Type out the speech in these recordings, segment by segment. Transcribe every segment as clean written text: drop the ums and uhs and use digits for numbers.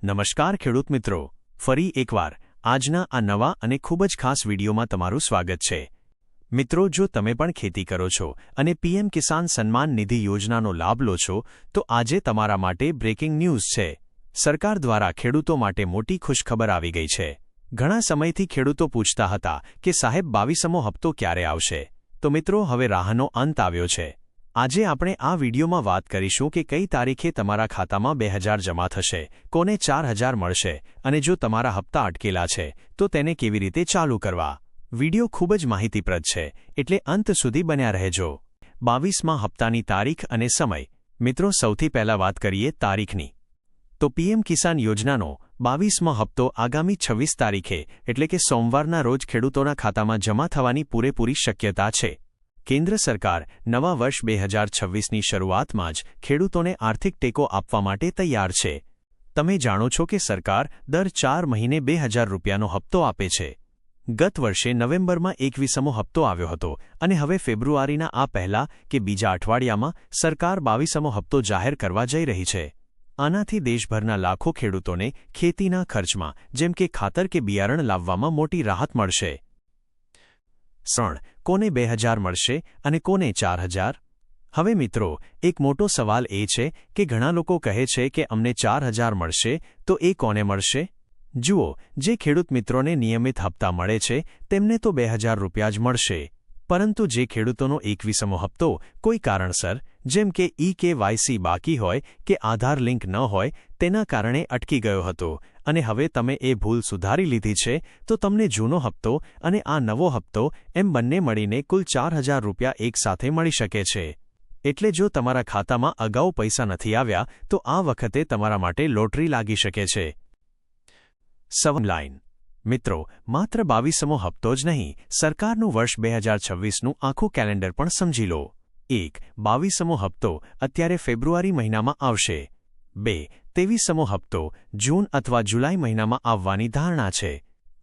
નમસ્કાર ખેડૂત મિત્રો, ફરી એકવાર આજના આ નવા અને ખૂબ જ ખાસ વિડીયોમાં તમારું સ્વાગત છે। મિત્રો, જો તમે પણ ખેતી કરો છો અને પીએમ કિસાન સન્માન નિધિ યોજનાનો લાભ લો છો તો આજે તમારા માટે બ્રેકિંગ ન્યૂઝ છે। સરકાર દ્વારા ખેડૂતો માટે મોટી ખુશખબર આવી ગઈ છે। ઘણા સમયથી ખેડૂતો પૂછતા હતા કે સાહેબ 22મો હપ્તો ક્યારે આવશે? તો મિત્રો, હવે રાહનો અંત આવ્યો છે। આજે આપણે આ વિડીયોમાં વાત કરીશું કે કઈ તારીખે તમારા ખાતામાં 2000 જમા થશે, કોને 4000 મળશે અને જો તમારા હપ્તા અટકેલા છે તો તેને કેવી રીતે ચાલુ કરવા। વિડીયો ખૂબ જ માહિતીપ્રદ છે, એટલે અંત સુધી બન્યા રહેજો। 22મા હપ્તાની તારીખ અને સમય। મિત્રો, સૌથી પહેલા વાત કરીએ તારીખની। તો પીએમ કિસાન યોજનાનો 22મો હપ્તો આગામી 26 તારીખે એટલે કે સોમવારના રોજ ખેડૂતોના ખાતામાં જમા થવાની પૂરેપૂરી શક્યતા છે। કેન્દ્ર સરકાર નવા વર્ષ 2026ની શરૂઆતમાં જ ખેડૂતોને આર્થિક ટેકો આપવા માટે તૈયાર છે। તમે જાણો છો કે સરકાર દર 4 મહિને 2000 રૂપિયાનો હપ્તો આપે છે। ગત વર્ષે નવેમ્બરમાં 21મો હપ્તો આવ્યો હતો અને હવે ફેબ્રુઆરીના આ પહેલા કે બીજા અઠવાડિયામાં સરકાર 22મો હપ્તો જાહેર કરવા જઈ રહી છે। આનાથી દેશભરના લાખો ખેડૂતોને ખેતીના ખર્ચમાં જેમ કે ખાતર કે બિયારણ લાવવામાં મોટી રાહત મળશે। કોને 2000 મળશે અને કોને 4000? હવે મિત્રો, એક મોટો સવાલ એ છે કે ઘણા લોકો કહે છે કે અમને 4000 મળશે તો એ કોને મળશે? જુઓ, જે ખેડૂત મિત્રોને નિયમિત હપ્તા મળે છે તેમને તો 2000 રૂપિયા જ મળશે, પરંતુ જે ખેડૂતોનો 21મો હપ્તો કોઈ કારણસર જેમ કે EKYC બાકી હોય કે આધાર લિંક ન હોય તેના કારણે અટકી ગયો હતો અને હવે તમે એ ભૂલ સુધારી લીધી છે તો તમને જૂનો હપ્તો અને આ નવો હપ્તો એમ બંને મળીને કુલ 4000 રૂપિયા એકસાથે મળી શકે છે। એટલે જો તમારા ખાતામાં અગાઉ પૈસા નથી આવ્યા તો આ વખતે તમારા માટે લોટરી લાગી શકે છે। લાઇન મિત્રો, માત્ર 22મો હપ્તો જ નહીં, સરકારનું વર્ષ 2026નું આખું કેલેન્ડર પણ સમજી લો। 1. 22મો હપ્તો અત્યારે ફેબ્રુઆરી મહિનામાં આવશે। 2. 23મો હપ્તો જૂન અથવા જુલાઈ મહિનામાં આવવાની ધારણા છે।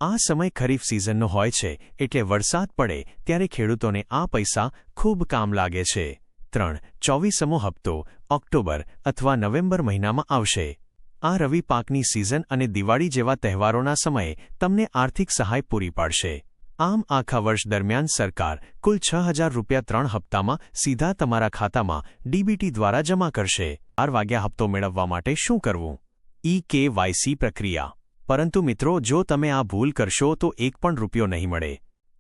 આ સમય ખરીફ સિઝનનો હોય છે, એટલે વરસાદ પડે ત્યારે ખેડૂતોને આ પૈસા ખૂબ કામ લાગે છે। 3. 24મો હપ્તો ઓક્ટોબર અથવા નવેમ્બર મહિનામાં આવશે। આ રવિ પાકની સિઝન અને દિવાળી જેવા તહેવારોના સમયે તમને આર્થિક સહાય પૂરી પાડશે। આમ આખા વર્ષ દરમિયાન સરકાર કુલ 6000 રૂપિયા 3 હપ્તામાં સીધા તમારા ખાતામાં ડીબીટી દ્વારા જમા કરશે। 4 વાગ્યા હપ્તો મેળવવા માટે શું કરવું? EKYC પ્રક્રિયા। પરંતુ મિત્રો, જો તમે આ ભૂલ કરશો તો એક પણ રૂપિયો નહીં મળે।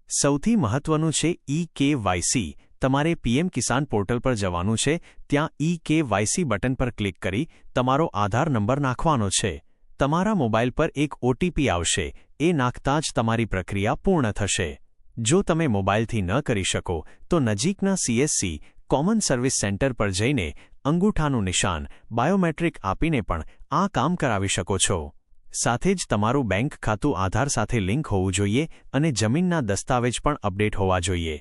સૌથી મહત્વનું છે EKYC। તમારે પીએમ કિસાન પોર્ટલ પર જવાનું છે, ત્યાં EKYC બટન પર ક્લિક કરી તમારો આધાર નંબર નાખવાનો છે। તમારા મોબાઈલ પર એક OTP આવશે, એ નાખતા જ તમારી પ્રક્રિયા પૂર્ણ થશે। જો તમે મોબાઈલથી ન કરી શકો તો નજીકના CSC કોમન સર્વિસ સેન્ટર પર જઈને અંગૂઠાનું નિશાન બાયોમેટ્રિક આપીને પણ આ કામ કરાવી શકો છો। સાથે જ તમારું બેંક ખાતું આધાર સાથે લિંક હોવું જોઈએ અને જમીનના દસ્તાવેજ પણ અપડેટ હોવા જોઈએ।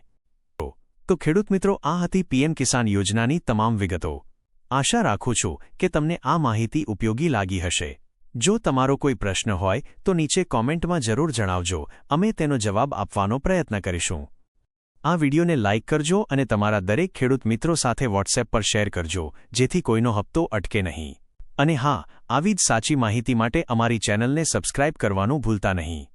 તો ખેડૂત મિત્રો, આ હતી પીએમ કિસાન યોજનાની તમામ વિગતો। આશા રાખું છું કે તમને આ માહિતી ઉપયોગી લાગી હશે। જો તમારો કોઈ પ્રશ્ન હોય તો નીચે કોમેન્ટમાં જરૂર જણાવજો, અમે તેનો જવાબ આપવાનો પ્રયત્ન કરીશું। આ વિડીયોને લાઇક કરજો અને તમારા દરેક ખેડૂત મિત્રો સાથે વોટ્સએપ પર શેર કરજો, જેથી કોઈનો હપ્તો અટકે નહીં। અને હા, આવી જ સાચી માહિતી માટે અમારી ચેનલને સબસ્ક્રાઇબ કરવાનું ભૂલતા નહીં।